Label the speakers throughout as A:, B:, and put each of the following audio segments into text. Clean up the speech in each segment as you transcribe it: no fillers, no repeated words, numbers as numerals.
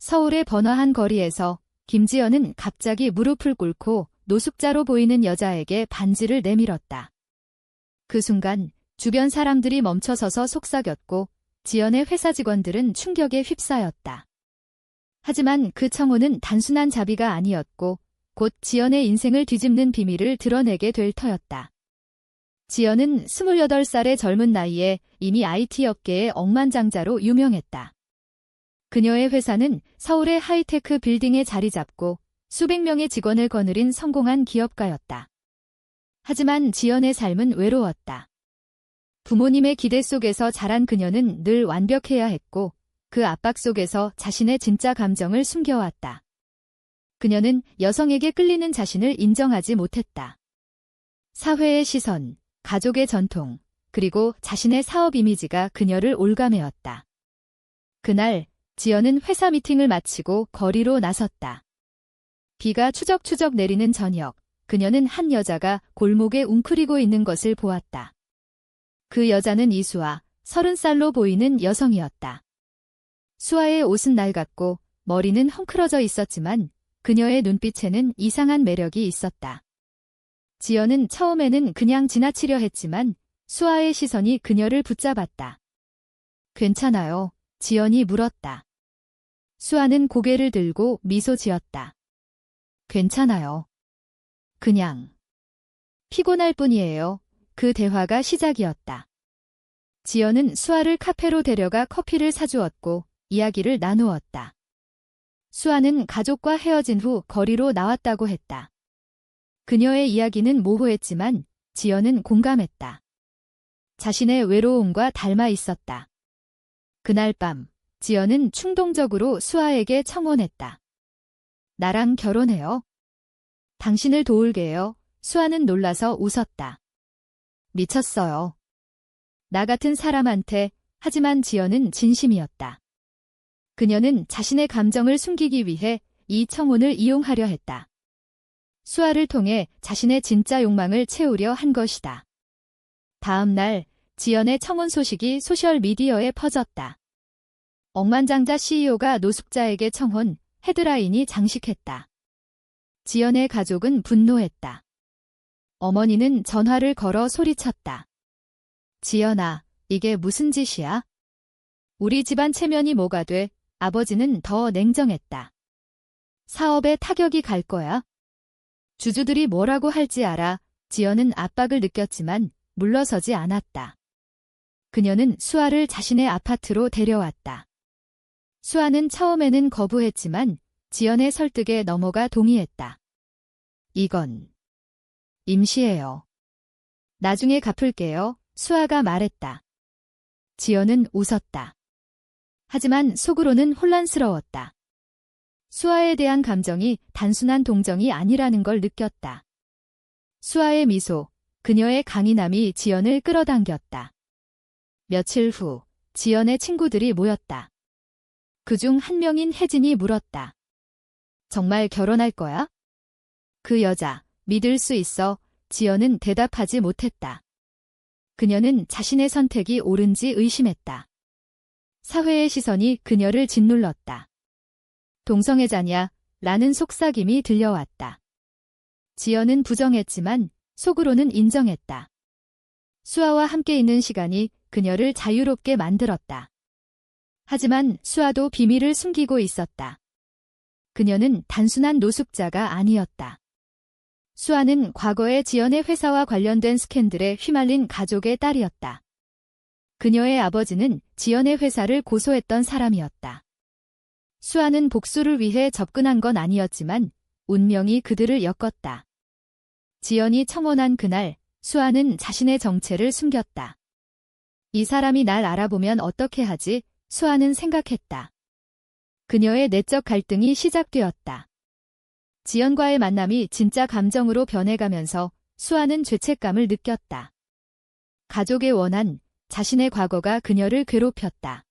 A: 서울의 번화한 거리에서 김지연은 갑자기 무릎을 꿇고 노숙자로 보이는 여자에게 반지를 내밀었다. 그 순간 주변 사람들이 멈춰서서 속삭였고 지연의 회사 직원들은 충격에 휩싸였다. 하지만 그 청혼은 단순한 자비가 아니었고 곧 지연의 인생을 뒤집는 비밀을 드러내게 될 터였다. 지연은 28살의 젊은 나이에 이미 IT 업계의 억만장자로 유명했다. 그녀의 회사는 서울의 하이테크 빌딩에 자리 잡고 수백 명의 직원을 거느린 성공한 기업가였다. 하지만 지연의 삶은 외로웠다. 부모님의 기대 속에서 자란 그녀는 늘 완벽해야 했고 그 압박 속에서 자신의 진짜 감정을 숨겨왔다. 그녀는 여성에게 끌리는 자신을 인정하지 못했다. 사회의 시선, 가족의 전통, 그리고 자신의 사업 이미지가 그녀를 올가매었다. 그날 지연은 회사 미팅을 마치고 거리로 나섰다. 비가 추적추적 내리는 저녁, 그녀는 한 여자가 골목에 웅크리고 있는 것을 보았다. 그 여자는 이수아, 30살로 보이는 여성이었다. 수아의 옷은 낡았고 머리는 헝클어져 있었지만 그녀의 눈빛에는 이상한 매력이 있었다. 지연은 처음에는 그냥 지나치려 했지만 수아의 시선이 그녀를 붙잡았다. 괜찮아요, 지연이 물었다. 수아는 고개를 들고 미소 지었다. 괜찮아요. 그냥 피곤할 뿐이에요. 그 대화가 시작이었다. 지연은 수아를 카페로 데려가 커피를 사주었고 이야기를 나누었다. 수아는 가족과 헤어진 후 거리로 나왔다고 했다. 그녀의 이야기는 모호했지만 지연은 공감했다. 자신의 외로움과 닮아 있었다. 그날 밤 지연은 충동적으로 수아에게 청혼했다. 나랑 결혼해요. 당신을 도울게요. 수아는 놀라서 웃었다. 미쳤어요. 나 같은 사람한테. 하지만 지연은 진심이었다. 그녀는 자신의 감정을 숨기기 위해 이 청혼을 이용하려 했다. 수아를 통해 자신의 진짜 욕망을 채우려 한 것이다. 다음 날 지연의 청혼 소식이 소셜미디어에 퍼졌다. 억만장자 CEO가 노숙자에게 청혼, 헤드라인이 장식했다. 지연의 가족은 분노했다. 어머니는 전화를 걸어 소리쳤다. 지연아, 이게 무슨 짓이야? 우리 집안 체면이 뭐가 돼? 아버지는 더 냉정했다. 사업에 타격이 갈 거야? 주주들이 뭐라고 할지 알아. 지연은 압박을 느꼈지만 물러서지 않았다. 그녀는 수아를 자신의 아파트로 데려왔다. 수아는 처음에는 거부했지만 지연의 설득에 넘어가 동의했다. 이건 임시예요. 나중에 갚을게요. 수아가 말했다. 지연은 웃었다. 하지만 속으로는 혼란스러웠다. 수아에 대한 감정이 단순한 동정이 아니라는 걸 느꼈다. 수아의 미소, 그녀의 강인함이 지연을 끌어당겼다. 며칠 후 지연의 친구들이 모였다. 그중 한 명인 혜진이 물었다. 정말 결혼할 거야? 그 여자, 믿을 수 있어? 지연은 대답하지 못했다. 그녀는 자신의 선택이 옳은지 의심했다. 사회의 시선이 그녀를 짓눌렀다. 동성애자냐? 라는 속삭임이 들려왔다. 지연은 부정했지만 속으로는 인정했다. 수아와 함께 있는 시간이 그녀를 자유롭게 만들었다. 하지만 수아도 비밀을 숨기고 있었다. 그녀는 단순한 노숙자가 아니었다. 수아는 과거의 지연의 회사와 관련된 스캔들에 휘말린 가족의 딸이었다. 그녀의 아버지는 지연의 회사를 고소했던 사람이었다. 수아는 복수를 위해 접근한 건 아니었지만 운명이 그들을 엮었다. 지연이 청혼한 그날, 수아는 자신의 정체를 숨겼다. 이 사람이 날 알아보면 어떻게 하지? 수아는 생각했다. 그녀의 내적 갈등이 시작되었다. 지연과의 만남이 진짜 감정으로 변해가면서 수아는 죄책감을 느꼈다. 가족의 원한, 자신의 과거가 그녀를 괴롭혔다.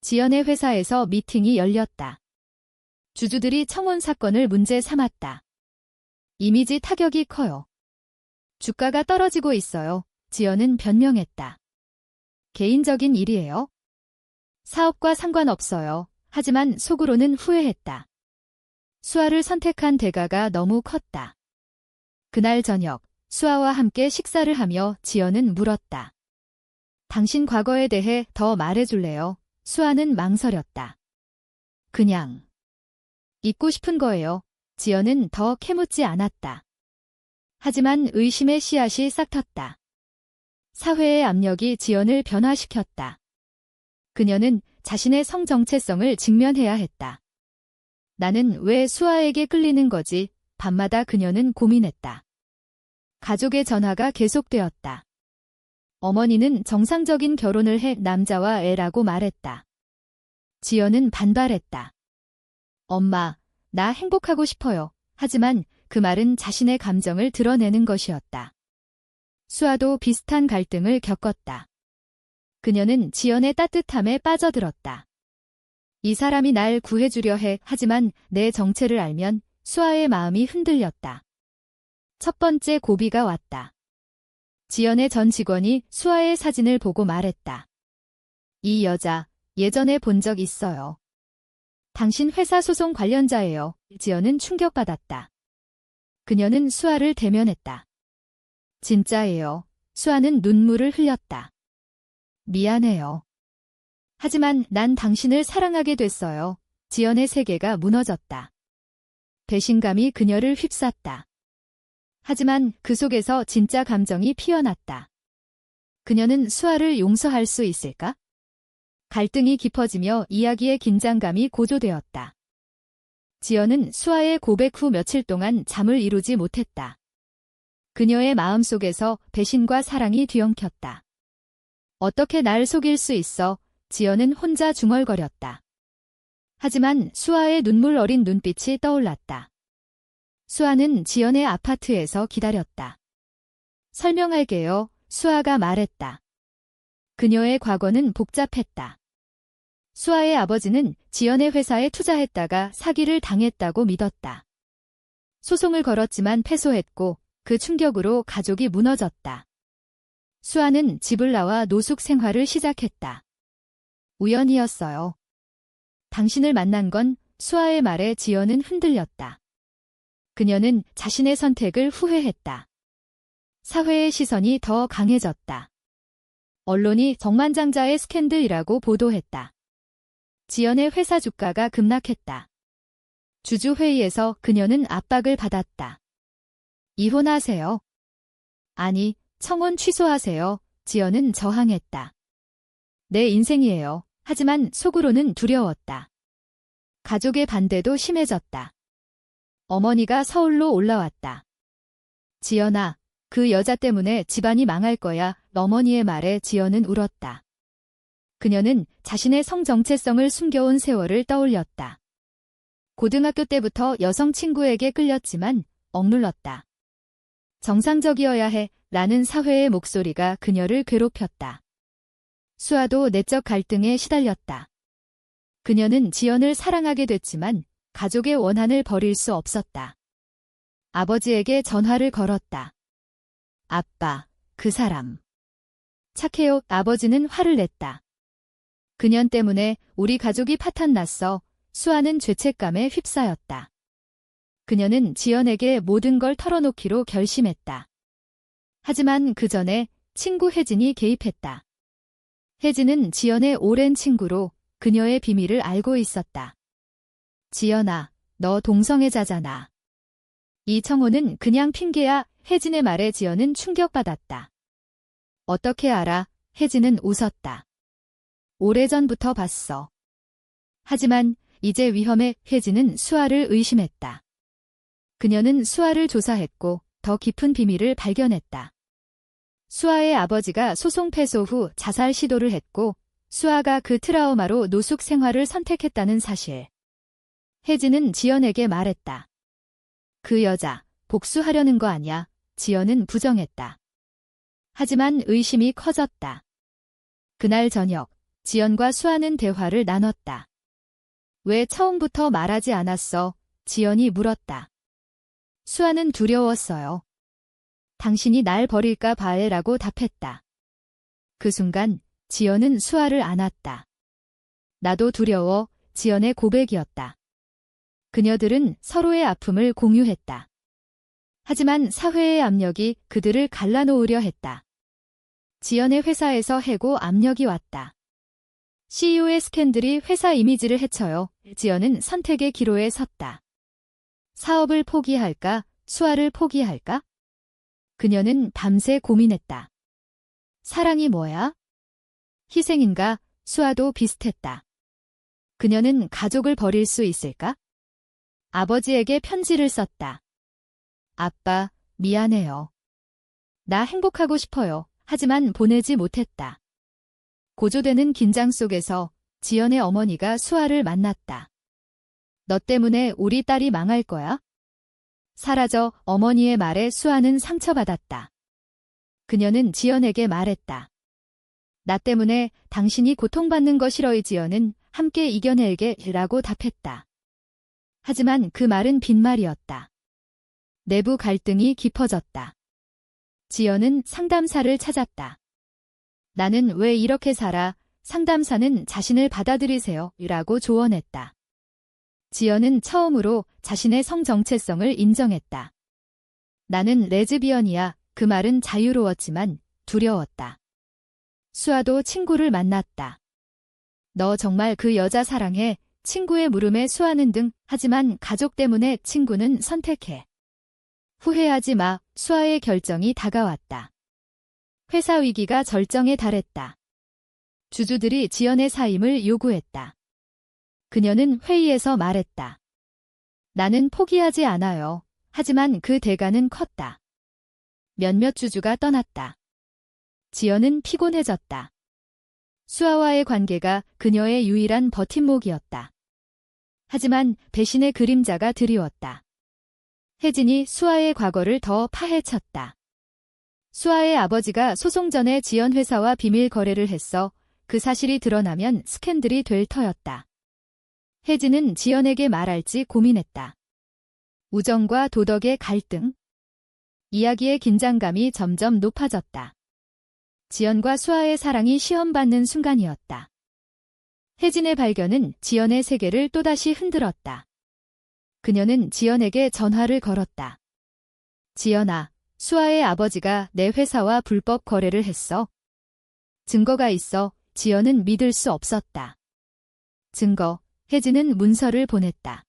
A: 지연의 회사에서 미팅이 열렸다. 주주들이 청혼 사건을 문제 삼았다. 이미지 타격이 커요. 주가가 떨어지고 있어요. 지연은 변명했다. 개인적인 일이에요. 사업과 상관없어요. 하지만 속으로는 후회했다. 수아를 선택한 대가가 너무 컸다. 그날 저녁, 수아와 함께 식사를 하며 지연은 물었다. 당신 과거에 대해 더 말해줄래요? 수아는 망설였다. 그냥 잊고 싶은 거예요. 지연은 더 캐묻지 않았다. 하지만 의심의 씨앗이 싹 텄다. 사회의 압력이 지연을 변화시켰다. 그녀는 자신의 성 정체성을 직면해야 했다. 나는 왜 수아에게 끌리는 거지? 밤마다 그녀는 고민했다. 가족의 전화가 계속되었다. 어머니는 정상적인 결혼을 해 남자와 애라고 말했다. 지연은 반발했다. 엄마, 나 행복하고 싶어요. 하지만 그 말은 자신의 감정을 드러내는 것이었다. 수아도 비슷한 갈등을 겪었다. 그녀는 지연의 따뜻함에 빠져들었다. 이 사람이 날 구해주려 해. 하지만 내 정체를 알면 수아의 마음이 흔들렸다. 첫 번째 고비가 왔다. 지연의 전 직원이 수아의 사진을 보고 말했다. 이 여자, 예전에 본 적 있어요. 당신 회사 소송 관련자예요. 지연은 충격받았다. 그녀는 수아를 대면했다. 진짜예요. 수아는 눈물을 흘렸다. 미안해요. 하지만 난 당신을 사랑하게 됐어요. 지연의 세계가 무너졌다. 배신감이 그녀를 휩쌌다. 하지만 그 속에서 진짜 감정이 피어났다. 그녀는 수아를 용서할 수 있을까? 갈등이 깊어지며 이야기의 긴장감이 고조되었다. 지연은 수아의 고백 후 며칠 동안 잠을 이루지 못했다. 그녀의 마음속에서 배신과 사랑이 뒤엉켰다. 어떻게 날 속일 수 있어? 지연은 혼자 중얼거렸다. 하지만 수아의 눈물 어린 눈빛이 떠올랐다. 수아는 지연의 아파트에서 기다렸다. 설명할게요. 수아가 말했다. 그녀의 과거는 복잡했다. 수아의 아버지는 지연의 회사에 투자했다가 사기를 당했다고 믿었다. 소송을 걸었지만 패소했고 그 충격으로 가족이 무너졌다. 수아는 집을 나와 노숙 생활을 시작했다. 우연이었어요. 당신을 만난 건 수아의 말에 지연은 흔들렸다. 그녀는 자신의 선택을 후회했다. 사회의 시선이 더 강해졌다. 언론이 억만장자의 스캔들이라고 보도했다. 지연의 회사 주가가 급락했다. 주주회의에서 그녀는 압박을 받았다. 이혼하세요. 아니, 청혼 취소하세요. 지연은 저항했다. 내 인생이에요. 하지만 속으로는 두려웠다. 가족의 반대도 심해졌다. 어머니가 서울로 올라왔다. 지연아, 그 여자 때문에 집안이 망할 거야. 어머니의 말에 지연은 울었다. 그녀는 자신의 성 정체성을 숨겨온 세월을 떠올렸다. 고등학교 때부터 여성 친구에게 끌렸지만 억눌렀다. 정상적이어야 해 라는 사회의 목소리가 그녀를 괴롭혔다. 수아도 내적 갈등에 시달렸다. 그녀는 지연을 사랑하게 됐지만 가족의 원한을 버릴 수 없었다. 아버지에게 전화를 걸었다. 아빠, 그 사람. 착해요. 아버지는 화를 냈다. 그년 때문에 우리 가족이 파탄났어. 수아는 죄책감에 휩싸였다. 그녀는 지연에게 모든 걸 털어놓기로 결심했다. 하지만 그 전에 친구 혜진이 개입했다. 혜진은 지연의 오랜 친구로 그녀의 비밀을 알고 있었다. 지연아, 너 동성애자잖아. 이 청혼은 그냥 핑계야. 혜진의 말에 지연은 충격받았다. 어떻게 알아? 혜진은 웃었다. 오래전부터 봤어. 하지만 이제 위험해. 혜진은 수아를 의심했다. 그녀는 수아를 조사했고 더 깊은 비밀을 발견했다. 수아의 아버지가 소송 패소 후 자살 시도를 했고 수아가 그 트라우마로 노숙 생활을 선택했다는 사실. 혜진은 지연에게 말했다. 그 여자, 복수하려는 거 아니야. 지연은 부정했다. 하지만 의심이 커졌다. 그날 저녁, 지연과 수아는 대화를 나눴다. 왜 처음부터 말하지 않았어? 지연이 물었다. 수아는 두려웠어요. 당신이 날 버릴까 봐라고 답했다. 그 순간 지연은 수아를 안았다. 나도 두려워. 지연의 고백이었다. 그녀들은 서로의 아픔을 공유했다. 하지만 사회의 압력이 그들을 갈라놓으려 했다. 지연의 회사에서 해고 압력이 왔다. CEO의 스캔들이 회사 이미지를 해쳐요. 지연은 선택의 기로에 섰다. 사업을 포기할까? 수아를 포기할까? 그녀는 밤새 고민했다. 사랑이 뭐야? 희생인가? 수아도 비슷했다. 그녀는 가족을 버릴 수 있을까? 아버지에게 편지를 썼다. 아빠, 미안해요. 나 행복하고 싶어요. 하지만 보내지 못했다. 고조되는 긴장 속에서 지연의 어머니가 수아를 만났다. 너 때문에 우리 딸이 망할 거야? 사라져. 어머니의 말에 수아는 상처받았다. 그녀는 지연에게 말했다. 나 때문에 당신이 고통받는 거 싫어요. 지연은 함께 이겨낼게 라고 답했다. 하지만 그 말은 빈말이었다. 내부 갈등이 깊어졌다. 지연은 상담사를 찾았다. 나는 왜 이렇게 살아? 상담사는 자신을 받아들이세요 라고 조언했다. 지연은 처음으로 자신의 성 정체성을 인정했다. 나는 레즈비언이야. 그 말은 자유로웠지만 두려웠다. 수아도 친구를 만났다. 너 정말 그 여자 사랑해? 친구의 물음에 수아는 등. 하지만 가족 때문에 친구는 선택해. 후회하지 마. 수아의 결정이 다가왔다. 회사 위기가 절정에 달했다. 주주들이 지연의 사임을 요구했다. 그녀는 회의에서 말했다. 나는 포기하지 않아요. 하지만 그 대가는 컸다. 몇몇 주주가 떠났다. 지연은 피곤해졌다. 수아와의 관계가 그녀의 유일한 버팀목이었다. 하지만 배신의 그림자가 드리웠다. 혜진이 수아의 과거를 더 파헤쳤다. 수아의 아버지가 소송 전에 지연 회사와 비밀 거래를 했어. 그 사실이 드러나면 스캔들이 될 터였다. 혜진은 지연에게 말할지 고민했다. 우정과 도덕의 갈등. 이야기의 긴장감이 점점 높아졌다. 지연과 수아의 사랑이 시험받는 순간이었다. 혜진의 발견은 지연의 세계를 또다시 흔들었다. 그녀는 지연에게 전화를 걸었다. 지연아, 수아의 아버지가 내 회사와 불법 거래를 했어. 증거가 있어. 지연은 믿을 수 없었다. 증거. 혜진은 문서를 보냈다.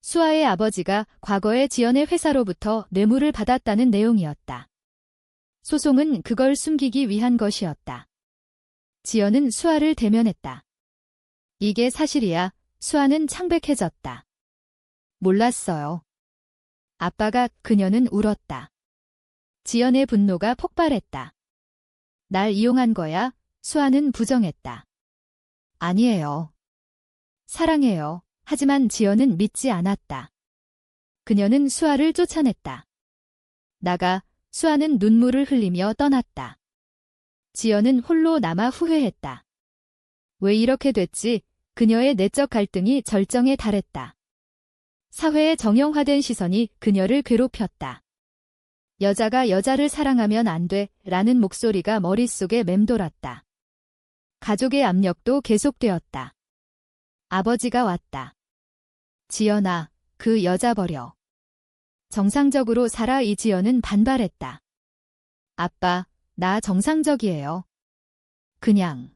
A: 수아의 아버지가 과거에 지연의 회사로부터 뇌물을 받았다는 내용이었다. 소송은 그걸 숨기기 위한 것이었다. 지연은 수아를 대면했다. 이게 사실이야. 수아는 창백해졌다. 몰랐어요. 아빠가. 그녀는 울었다. 지연의 분노가 폭발했다. 날 이용한 거야? 수아는 부정했다. 아니에요. 사랑해요. 하지만 지연은 믿지 않았다. 그녀는 수아를 쫓아냈다. 나가. 수아는 눈물을 흘리며 떠났다. 지연은 홀로 남아 후회했다. 왜 이렇게 됐지? 그녀의 내적 갈등이 절정에 달했다. 사회의 정형화된 시선이 그녀를 괴롭혔다. 여자가 여자를 사랑하면 안 돼 라는 목소리가 머릿속에 맴돌았다. 가족의 압력도 계속되었다. 아버지가 왔다. 지연아, 그 여자 버려. 정상적으로 살아. 이지연은 반발했다. 아빠, 나 정상적이에요. 그냥.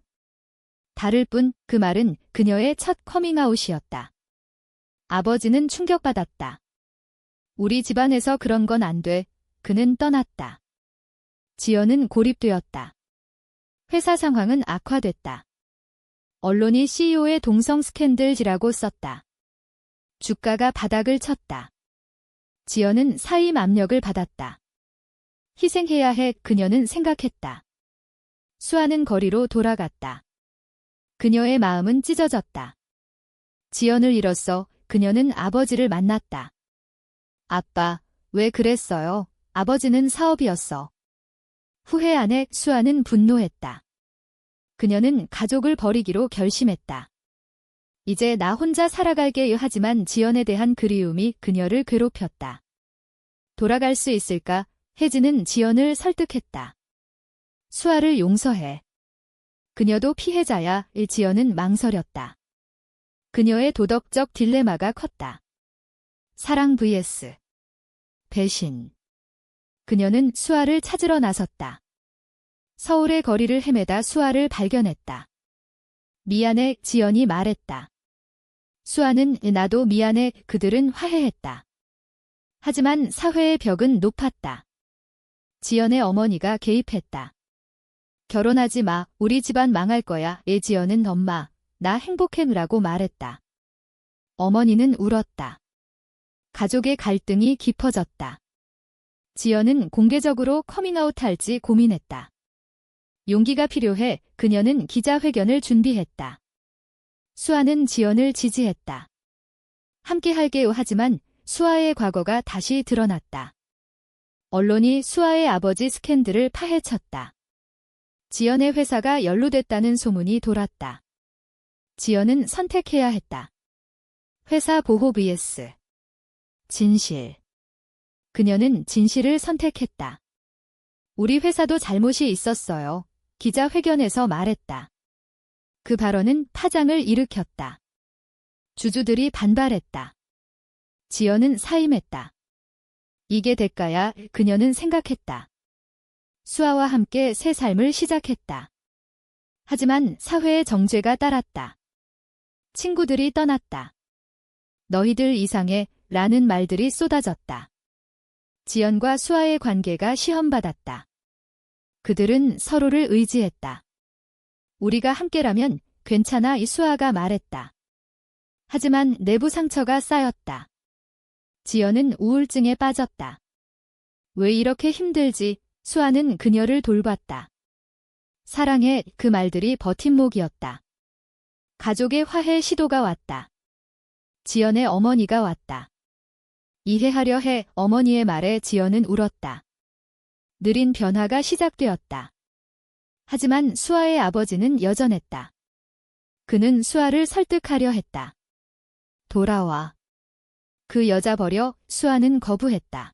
A: 다를 뿐. 그 말은 그녀의 첫 커밍아웃이었다. 아버지는 충격받았다. 우리 집안에서 그런 건 안 돼. 그는 떠났다. 지연은 고립되었다. 회사 상황은 악화됐다. 언론이 CEO의 동성 스캔들이라고 썼다. 주가가 바닥을 쳤다. 지연은 사임 압력을 받았다. 희생해야 해. 그녀는 생각했다. 수아는 거리로 돌아갔다. 그녀의 마음은 찢어졌다. 지연을 잃었어. 그녀는 아버지를 만났다. 아빠, 왜 그랬어요? 아버지는 사업이었어. 후회 안 해. 수아는 분노했다. 그녀는 가족을 버리기로 결심했다. 이제 나 혼자 살아갈게요. 하지만 지연에 대한 그리움이 그녀를 괴롭혔다. 돌아갈 수 있을까? 혜진은 지연을 설득했다. 수아를 용서해. 그녀도 피해자야. 지연은 망설였다. 그녀의 도덕적 딜레마가 컸다. 사랑 vs 배신. 그녀는 수아를 찾으러 나섰다. 서울의 거리를 헤매다 수아를 발견했다. 미안해, 지연이 말했다. 수아는 나도 미안해, 그들은 화해했다. 하지만 사회의 벽은 높았다. 지연의 어머니가 개입했다. 결혼하지 마, 우리 집안 망할 거야. 지연은 엄마, 나 행복해라고 말했다. 어머니는 울었다. 가족의 갈등이 깊어졌다. 지연은 공개적으로 커밍아웃할지 고민했다. 용기가 필요해 그녀는 기자회견을 준비했다. 수아는 지연을 지지했다. 함께 할게요 하지만 수아의 과거가 다시 드러났다. 언론이 수아의 아버지 스캔들을 파헤쳤다. 지연의 회사가 연루됐다는 소문이 돌았다. 지연은 선택해야 했다. 회사 보호 vs 진실. 그녀는 진실을 선택했다. 우리 회사도 잘못이 있었어요. 기자회견에서 말했다. 그 발언은 파장을 일으켰다. 주주들이 반발했다. 지연은 사임했다. 이게 대가야, 그녀는 생각했다. 수아와 함께 새 삶을 시작했다. 하지만 사회의 정죄가 따랐다. 친구들이 떠났다. 너희들 이상해 라는 말들이 쏟아졌다. 지연과 수아의 관계가 시험받았다. 그들은 서로를 의지했다. 우리가 함께라면 괜찮아, 이 수아가 말했다. 하지만 내부 상처가 쌓였다. 지연은 우울증에 빠졌다. 왜 이렇게 힘들지? 수아는 그녀를 돌봤다. 사랑해, 그 말들이 버팀목이었다. 가족의 화해 시도가 왔다. 지연의 어머니가 왔다. 이해하려 해, 어머니의 말에 지연은 울었다. 느린 변화가 시작되었다. 하지만 수아의 아버지는 여전했다. 그는 수아를 설득하려 했다. 돌아와. 그 여자 버려, 수아는 거부했다.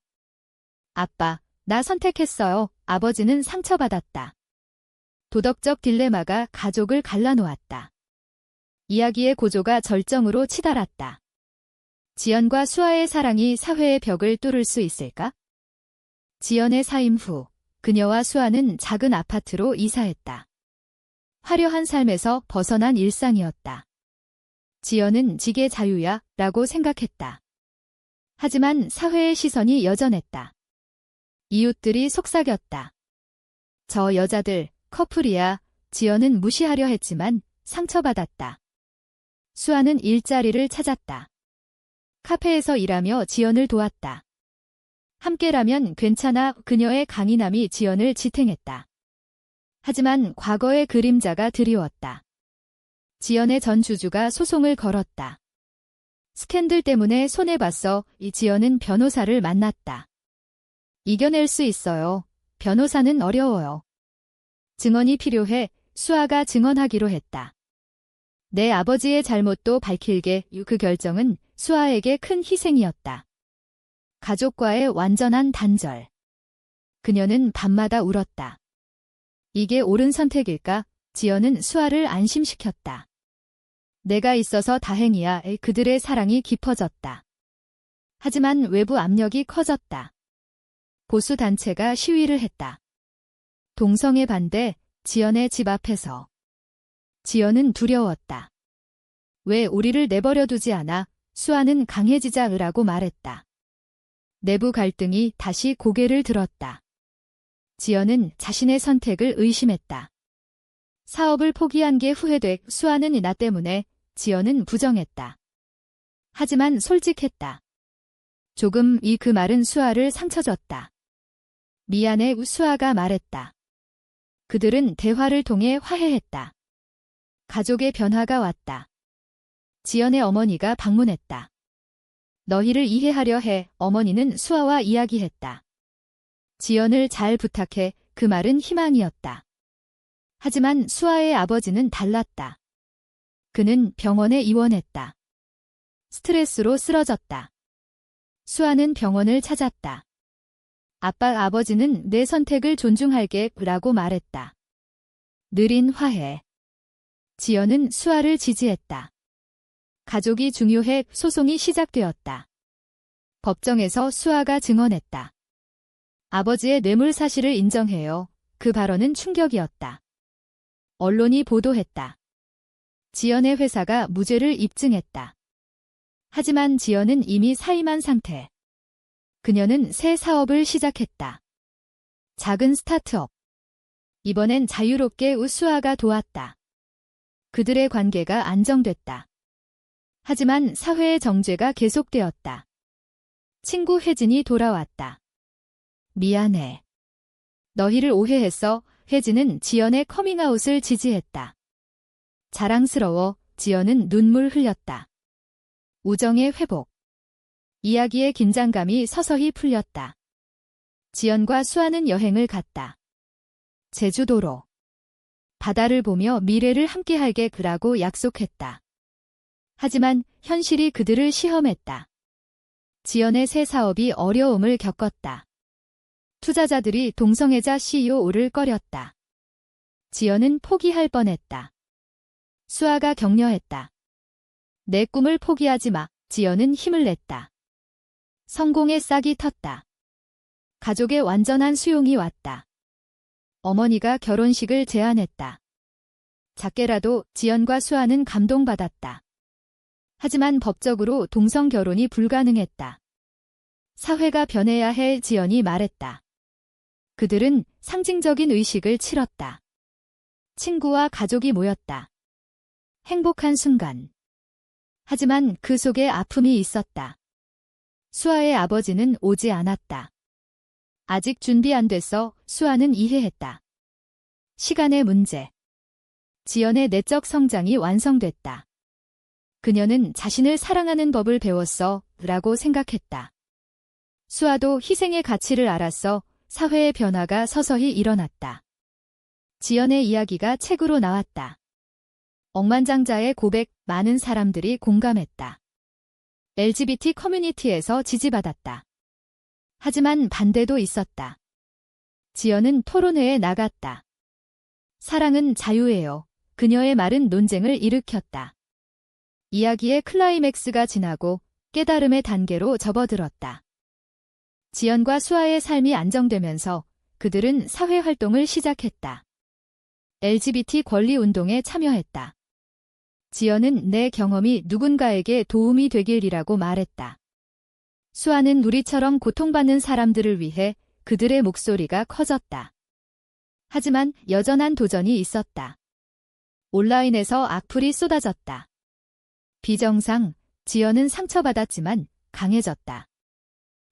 A: 아빠, 나 선택했어요. 아버지는 상처받았다. 도덕적 딜레마가 가족을 갈라놓았다. 이야기의 고조가 절정으로 치달았다. 지연과 수아의 사랑이 사회의 벽을 뚫을 수 있을까? 지연의 사임 후 그녀와 수아는 작은 아파트로 이사했다. 화려한 삶에서 벗어난 일상이었다. 지연은 지게 자유야 라고 생각했다. 하지만 사회의 시선이 여전했다. 이웃들이 속삭였다. 저 여자들 커플이야. 지연은 무시하려 했지만 상처받았다. 수아는 일자리를 찾았다. 카페에서 일하며 지연을 도왔다. 함께라면 괜찮아. 그녀의 강인함이 지연을 지탱했다. 하지만 과거의 그림자가 드리웠다. 지연의 전 주주가 소송을 걸었다. 스캔들 때문에 손해봤어. 이 지연은 변호사를 만났다. 이겨낼 수 있어요. 변호사는 어려워요. 증언이 필요해. 수아가 증언하기로 했다. 내 아버지의 잘못도 밝힐게. 그 결정은 수아에게 큰 희생이었다. 가족과의 완전한 단절. 그녀는 밤마다 울었다. 이게 옳은 선택일까? 지연은 수아를 안심시켰다. 내가 있어서 다행이야. 그들의 사랑이 깊어졌다. 하지만 외부 압력이 커졌다. 보수 단체가 시위를 했다. 동성애 반대, 지연의 집 앞에서. 지연은 두려웠다. 왜 우리를 내버려 두지 않아? 수아는 강해지자라고 말했다. 내부 갈등이 다시 고개를 들었다. 지연은 자신의 선택을 의심했다. 사업을 포기한 게 후회돼. 수아는 나 때문에. 지연은 부정했다. 하지만 솔직했다. 조금 그 말은 수아를 상처 줬다. 미안해, 수아가 말했다. 그들은 대화를 통해 화해했다. 가족의 변화가 왔다. 지연의 어머니가 방문했다. 너희를 이해하려 해. 어머니는 수아와 이야기했다. 지연을 잘 부탁해. 그 말은 희망이었다. 하지만 수아의 아버지는 달랐다. 그는 병원에 입원했다. 스트레스로 쓰러졌다. 수아는 병원을 찾았다. 아빠, 아버지는 내 선택을 존중할게 라고 말했다. 느린 화해. 지연은 수아를 지지했다. 가족이 중요해 소송이 시작되었다. 법정에서 수아가 증언했다. 아버지의 뇌물 사실을 인정해요. 그 발언은 충격이었다. 언론이 보도했다. 지연의 회사가 무죄를 입증했다. 하지만 지연은 이미 사임한 상태. 그녀는 새 사업을 시작했다. 작은 스타트업. 이번엔 자유롭게 수아가 도왔다. 그들의 관계가 안정됐다. 하지만 사회의 정죄가 계속되었다. 친구 혜진이 돌아왔다. 미안해. 너희를 오해했어. 혜진은 지연의 커밍아웃을 지지했다. 자랑스러워. 지연은 눈물 흘렸다. 우정의 회복. 이야기의 긴장감이 서서히 풀렸다. 지연과 수아는 여행을 갔다. 제주도로. 바다를 보며 미래를 함께하겠라고 약속했다. 하지만 현실이 그들을 시험했다. 지연의 새 사업이 어려움을 겪었다. 투자자들이 동성애자 CEO를 꺼렸다. 지연은 포기할 뻔했다. 수아가 격려했다. 내 꿈을 포기하지 마. 지연은 힘을 냈다. 성공의 싹이 텄다. 가족의 완전한 수용이 왔다. 어머니가 결혼식을 제안했다. 작게라도 지연과 수아는 감동받았다. 하지만 법적으로 동성 결혼이 불가능했다. 사회가 변해야 해. 지연이 말했다. 그들은 상징적인 의식을 치렀다. 친구와 가족이 모였다. 행복한 순간. 하지만 그 속에 아픔이 있었다. 수아의 아버지는 오지 않았다. 아직 준비 안 됐어. 수아는 이해했다. 시간의 문제. 지연의 내적 성장이 완성됐다. 그녀는 자신을 사랑하는 법을 배웠어 라고 생각했다. 수아도 희생의 가치를 알았어. 사회의 변화가 서서히 일어났다. 지연의 이야기가 책으로 나왔다. 억만장자의 고백, 많은 사람들이 공감했다. LGBT 커뮤니티에서 지지받았다. 하지만 반대도 있었다. 지연은 토론회에 나갔다. 사랑은 자유예요. 그녀의 말은 논쟁을 일으켰다. 이야기의 클라이맥스가 지나고 깨달음의 단계로 접어들었다. 지연과 수아의 삶이 안정되면서 그들은 사회활동을 시작했다. LGBT 권리 운동에 참여했다. 지연은 내 경험이 누군가에게 도움이 되길이라고 말했다. 수아는 우리처럼 고통받는 사람들을 위해 그들의 목소리가 커졌다. 하지만 여전한 도전이 있었다. 온라인에서 악플이 쏟아졌다. 비정상, 지연은 상처받았지만 강해졌다.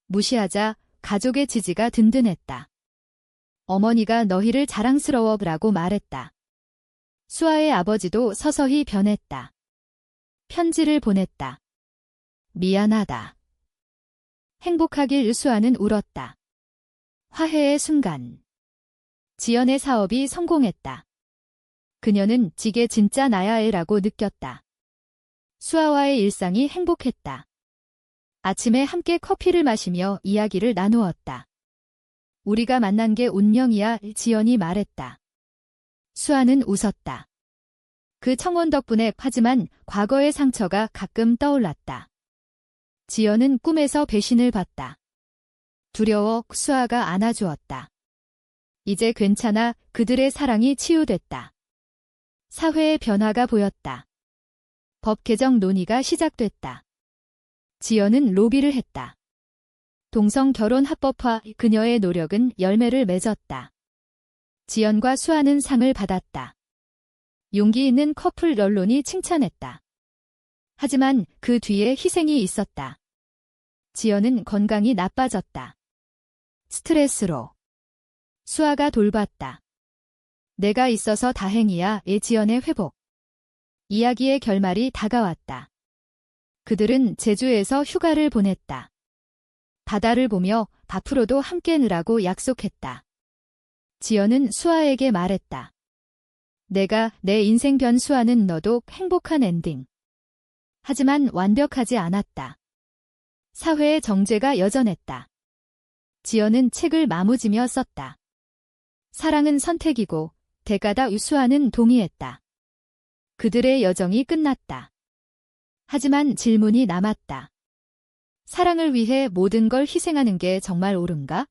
A: 무시하자 가족의 지지가 든든했다. 어머니가 너희를 자랑스러워라고 말했다. 수아의 아버지도 서서히 변했다. 편지를 보냈다. 미안하다. 행복하길. 수아는 울었다. 화해의 순간. 지연의 사업이 성공했다. 그녀는 이게 진짜 나야 해라고 느꼈다. 수아와의 일상이 행복했다. 아침에 함께 커피를 마시며 이야기를 나누었다. 우리가 만난 게 운명이야. 지연이 말했다. 수아는 웃었다. 그 청혼 덕분에. 하지만 과거의 상처가 가끔 떠올랐다. 지연은 꿈에서 배신을 받다. 두려워. 수아가 안아주었다. 이제 괜찮아. 그들의 사랑이 치유됐다. 사회의 변화가 보였다. 법 개정 논의가 시작됐다. 지연은 로비를 했다. 동성 결혼 합법화. 그녀의 노력은 열매를 맺었다. 지연과 수아는 상을 받았다. 용기 있는 커플. 언론이 칭찬했다. 하지만 그 뒤에 희생이 있었다. 지연은 건강이 나빠졌다. 스트레스로. 수아가 돌봤다. 내가 있어서 다행이야. 지연의 회복. 이야기의 결말이 다가왔다. 그들은 제주에서 휴가를 보냈다. 바다를 보며 앞으로도 함께 느라고 약속했다. 지연은 수아에게 말했다. 내가 내 인생 변. 수아는 너도 행복한 엔딩. 하지만 완벽하지 않았다. 사회의 정죄가 여전했다. 지연은 책을 마무지며 썼다. 사랑은 선택이고 대가다. 수아는 동의했다. 그들의 여정이 끝났다. 하지만 질문이 남았다. 사랑을 위해 모든 걸 희생하는 게 정말 옳은가?